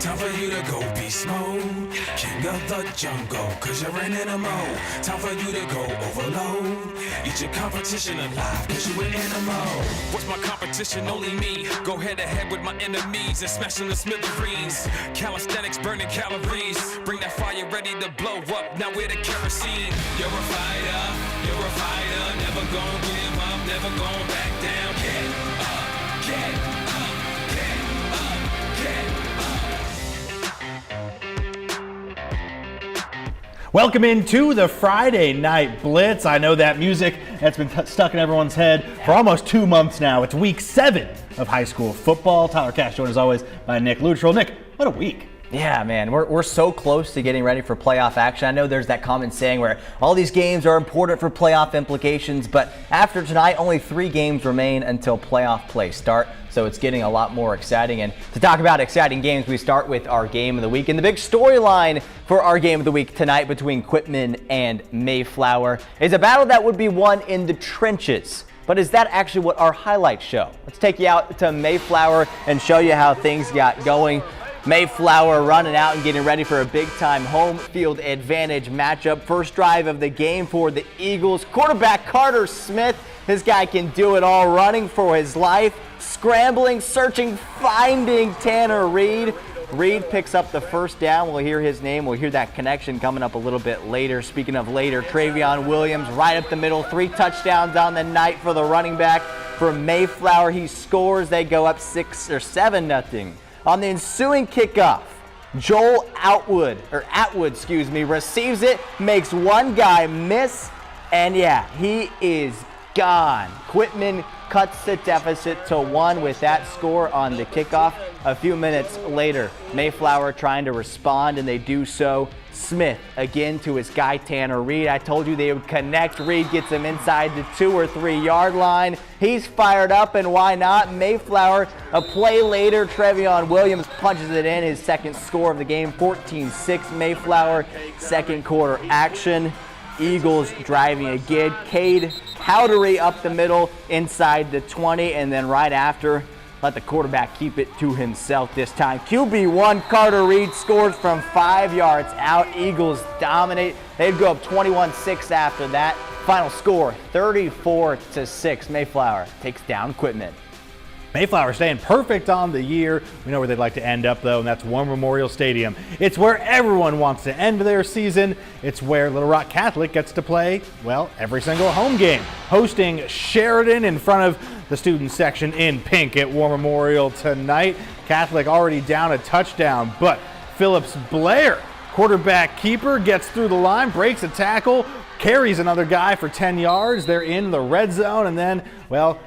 Time for you to go beast mode. King of the jungle, cause you're an animal. Time for you to go overload. Eat your competition alive, cause you an animal. What's my competition? Only me. Go head to head with my enemies and smash them to smithereens. Calisthenics burning calories. Bring that fire ready to blow up. Now we're the kerosene. You're a fighter, you're a fighter. Never gonna give up, never gonna back down. Get up, get up, get up, get up. Welcome into the Friday Night Blitz. I know that music that's been stuck in everyone's head for almost 2 months now. It's week 7 of high school football. Tyler Cash joined as always by Nick Luttrell. Nick, what a week. Yeah, man, we're so close to getting ready for playoff action. I know there's that common saying where all these games are important for playoff implications, but after tonight, only 3 games remain until playoff play start, so it's getting a lot more exciting. And to talk about exciting games, we start with our game of the week. And the big storyline for our game of the week tonight between Quitman and Mayflower is a battle that would be won in the trenches. But is that actually what our highlights show? Let's take you out to Mayflower and show you how things got going. Mayflower running out and getting ready for a big-time home field advantage matchup. First drive of the game for the Eagles. Quarterback Carter Smith, this guy can do it all, running for his life, scrambling, searching, finding Tanner Reed. Reed picks up the first down. We'll hear his name. We'll hear that connection coming up a little bit later. Speaking of later, Travion Williams right up the middle. 3 touchdowns on the night for the running back for Mayflower. He scores. They go up 6 or 7-0. On the ensuing kickoff, Joel Atwood, receives it, makes one guy miss, and yeah, he is gone. Quitman cuts the deficit to 1 with that score on the kickoff. A few minutes later, Mayflower trying to respond, and they do so. Smith again to his guy Tanner Reed. I told you they would connect. Reed gets him inside the 2 or 3 yard line. He's fired up, and why not? Mayflower, a play later, Travion Williams punches it in, his second score of the game, 14-6 Mayflower. Second quarter action. Eagles driving again. Cade Cowdery up the middle inside the 20, and then right after, let the quarterback keep it to himself this time. QB1 Carter Reed scores from 5 yards out. Eagles dominate. They'd go up 21-6 after that. Final score, 34-6. Mayflower takes down Quitman. Mayflower staying perfect on the year. We know where they'd like to end up, though, and that's War Memorial Stadium. It's where everyone wants to end their season. It's where Little Rock Catholic gets to play, well, every single home game. Hosting Sheridan in front of the student section in pink at War Memorial tonight. Catholic already down a touchdown, but Phillips Blair, quarterback keeper, gets through the line, breaks a tackle, carries another guy for 10 yards. They're in the red zone, and then, well,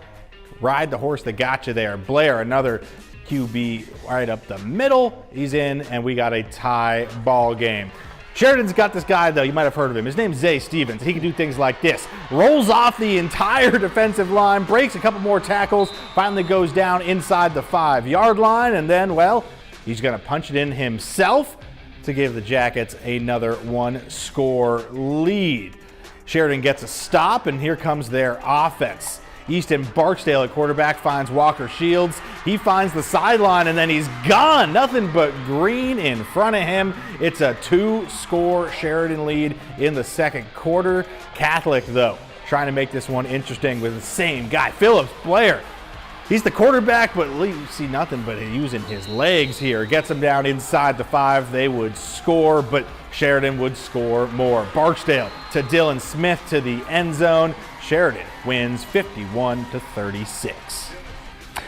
ride the horse that got you there. Blair, another QB right up the middle. He's in, and we got a tie ball game. Sheridan's got this guy, though. You might have heard of him. His name's Zay Stevens. He can do things like this. Rolls off the entire defensive line, breaks a couple more tackles, finally goes down inside the 5 yard line, and then, well, he's going to punch it in himself to give the Jackets another 1-score lead. Sheridan gets a stop, and here comes their offense. Easton Barksdale at quarterback finds Walker Shields. He finds the sideline, and then he's gone. Nothing but green in front of him. It's a 2-score Sheridan lead in the second quarter. Catholic, though, trying to make this one interesting with the same guy, Phillips Blair. He's the quarterback, but you see nothing but using his legs here. Gets him down inside the 5. They would score, but Sheridan would score more. Barksdale to Dylan Smith to the end zone. Sheridan wins 51-36.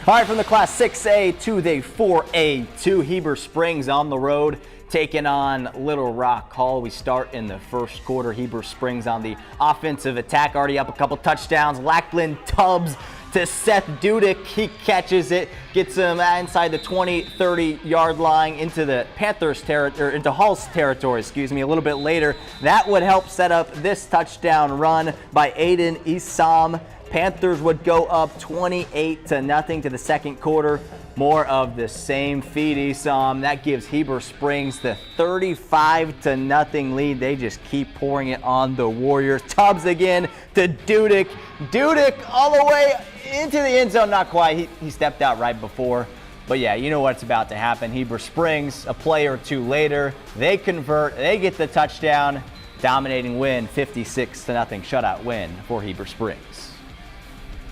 All right, from the Class 6A to the 4A2, Heber Springs on the road taking on Little Rock Hall. We start in the first quarter. Heber Springs on the offensive attack, already up a couple touchdowns. Lackland Tubbs to Seth Dudick. He catches it, gets him inside the 20-30 yard line into the Panthers territory, into Hall's territory, a little bit later. That would help set up this touchdown run by Aiden Isam. Panthers would go up 28-0 to the second quarter. More of the same feed, Isam. That gives Heber Springs the 35-0 lead. They just keep pouring it on the Warriors. Tubbs again to Dudick. Dudick all the way into the end zone. Not quite. He stepped out right before. But yeah, you know what's about to happen. Heber Springs, a play or two later, they convert, they get the touchdown, dominating win, 56-0 shutout win for Heber Springs.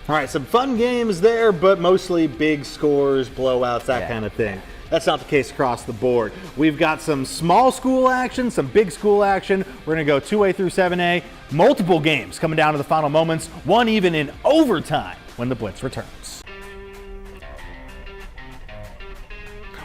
All right, some fun games there, but mostly big scores, blowouts, that kind of thing. That's not the case across the board. We've got some small school action, some big school action. We're going to go 2A through 7A. Multiple games coming down to the final moments, one even in overtime when the Blitz returns.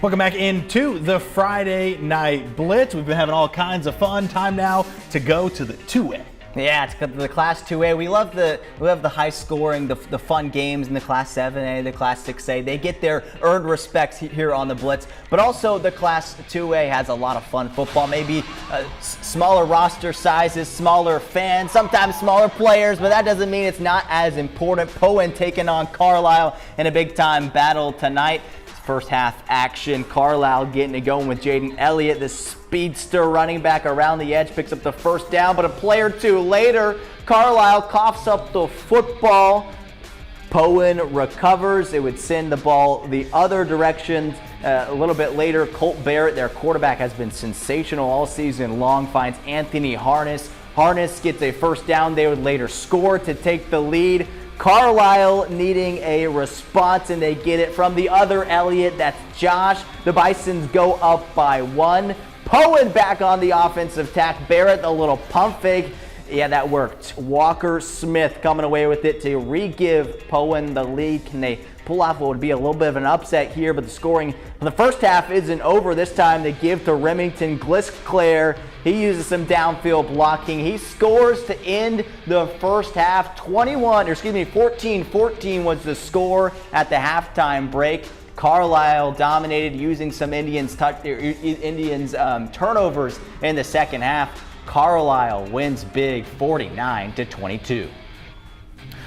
Welcome back into the Friday Night Blitz. We've been having all kinds of fun. Time now to go to the 2A. Yeah, it's the Class 2A. We love the high scoring, the fun games in the Class 7A, the Class 6A. They get their earned respects here on the Blitz. But also the Class 2A has a lot of fun football. Maybe smaller roster sizes, smaller fans, sometimes smaller players, but that doesn't mean it's not as important. Poen taking on Carlisle in a big time battle tonight. First half action, Carlisle getting it going with Jaden Elliott, the speedster running back around the edge, picks up the first down, but a play or two later, Carlisle coughs up the football. Poen recovers. It would send the ball the other direction. A little bit later, Colt Barrett, their quarterback, has been sensational all season long, finds Anthony Harness. Harness gets a first down. They would later score to take the lead. Carlisle needing a response, and they get it from the other Elliott. That's Josh. The Bisons go up by 1. Poen back on the offensive tack. Barrett, the little pump fake. Yeah, that worked. Walker Smith coming away with it to re-give Poen the lead. Can they pull off what would be a little bit of an upset here? But the scoring for the first half isn't over. This time they give to Remington Glisclair. He uses some downfield blocking. He scores to end the first half. 14-14 was the score at the halftime break. Carlisle dominated, using some Indians turnovers in the second half. Carlisle wins big, 49-22. All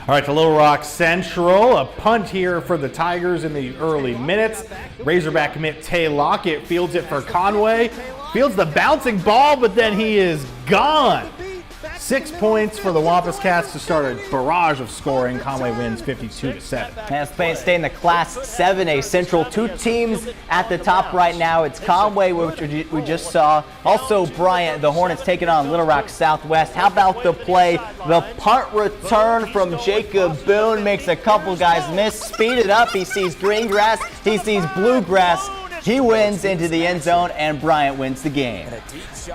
right, to Little Rock Central, a punt here for the Tigers in the early minutes. Razorback commit Tay Lockett fields it for Conway. Fields the bouncing ball, but then he is gone. 6 points for the Wampus Cats to start a barrage of scoring. Conway wins 52-7. And stay in the Class 7A Central. Two teams at the top right now. It's Conway, which we just saw. Also Bryant, the Hornets taking on Little Rock Southwest. How about the play? The punt return from Jacob Boone makes a couple guys miss. Speed it up. He sees green grass. He sees bluegrass. He wins into the end zone, and Bryant wins the game.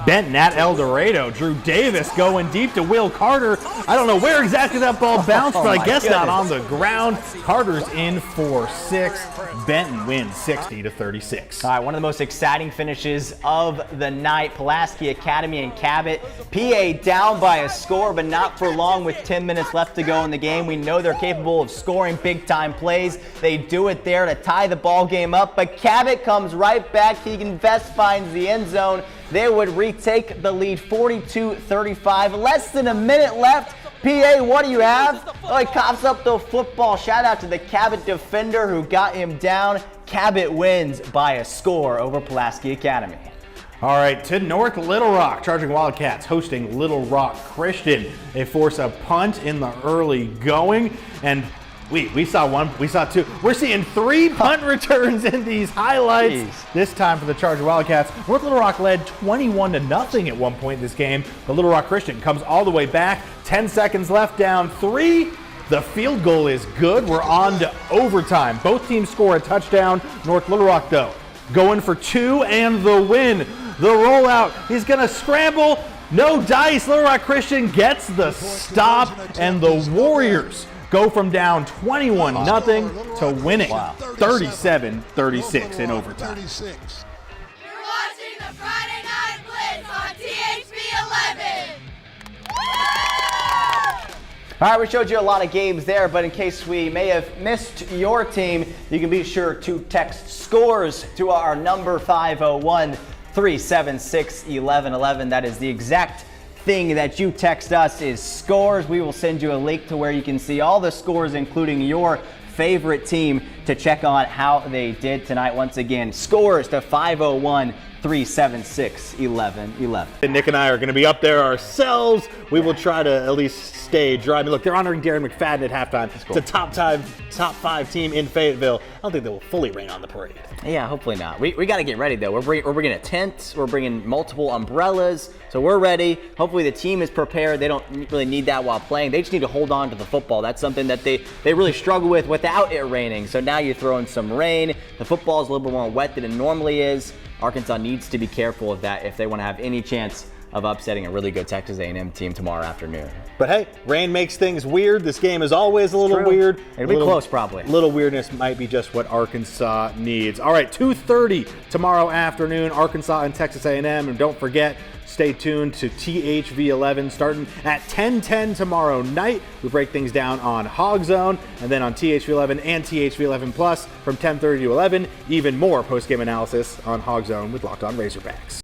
Benton at El Dorado. Drew Davis going deep to Will Carter. I don't know where exactly that ball bounced, but I guess not on the ground. Carter's in for 6. Benton wins 60-36. All right, one of the most exciting finishes of the night. Pulaski Academy and Cabot. PA down by a score, but not for long with 10 minutes left to go in the game. We know they're capable of scoring big-time plays. They do it there to tie the ball game up, but Cabot comes right back. Keegan Vest finds the end zone. They would retake the lead 42-35. Less than a minute left. PA, what do you have? Oh, he coughs up the football. Shout out to the Cabot defender who got him down. Cabot wins by a score over Pulaski Academy. All right, to North Little Rock, Charging Wildcats hosting Little Rock Christian. They force a punt in the early going, and we saw one, we saw two. We're seeing 3 punt returns in these highlights. Jeez. This time for the Charging Wildcats. North Little Rock led 21-0 at one point in this game. The Little Rock Christian comes all the way back. 10 seconds left, down 3. The field goal is good. We're on to overtime. Both teams score a touchdown. North Little Rock, though, going for 2 and the win. The rollout, he's going to scramble. No dice. Little Rock Christian gets the stop, and the Warriors go from down 21-0 to winning 37-36 in overtime. You're watching the Friday Night Blitz on THB 11. All right, we showed you a lot of games there, but in case we may have missed your team, you can be sure to text scores to our number 501-376-1111. That is the exact thing that you text us is scores. We will send you a link to where you can see all the scores, including your favorite team, to check on how they did tonight. Once again, scores to 877-376-1111. Nick and I are going to be up there ourselves. We will try to at least stay dry. I mean, look, they're honoring Darren McFadden at halftime. Cool. It's a top 5 team in Fayetteville. I don't think they will fully rain on the parade. Yeah, hopefully not. We got to get ready, though. We're bringing a tent. We're bringing multiple umbrellas. So we're ready. Hopefully the team is prepared. They don't really need that while playing. They just need to hold on to the football. That's something that they really struggle with without it raining. So now you throw in some rain. The football is a little bit more wet than it normally is. Arkansas needs to be careful of that if they want to have any chance of upsetting a really good Texas A&M team tomorrow afternoon. But hey, rain makes things weird. This game is always a little True. weird. It'll be close, probably. Little weirdness might be just what Arkansas needs. All right, 2:30 tomorrow afternoon, Arkansas and Texas A&M. And don't forget, stay tuned to THV11 starting at 10:10 tomorrow night. We break things down on Hog Zone, and then on THV11 and THV11 Plus from 10:30 to 11. Even more post-game analysis on Hog Zone with Locked On Razorbacks.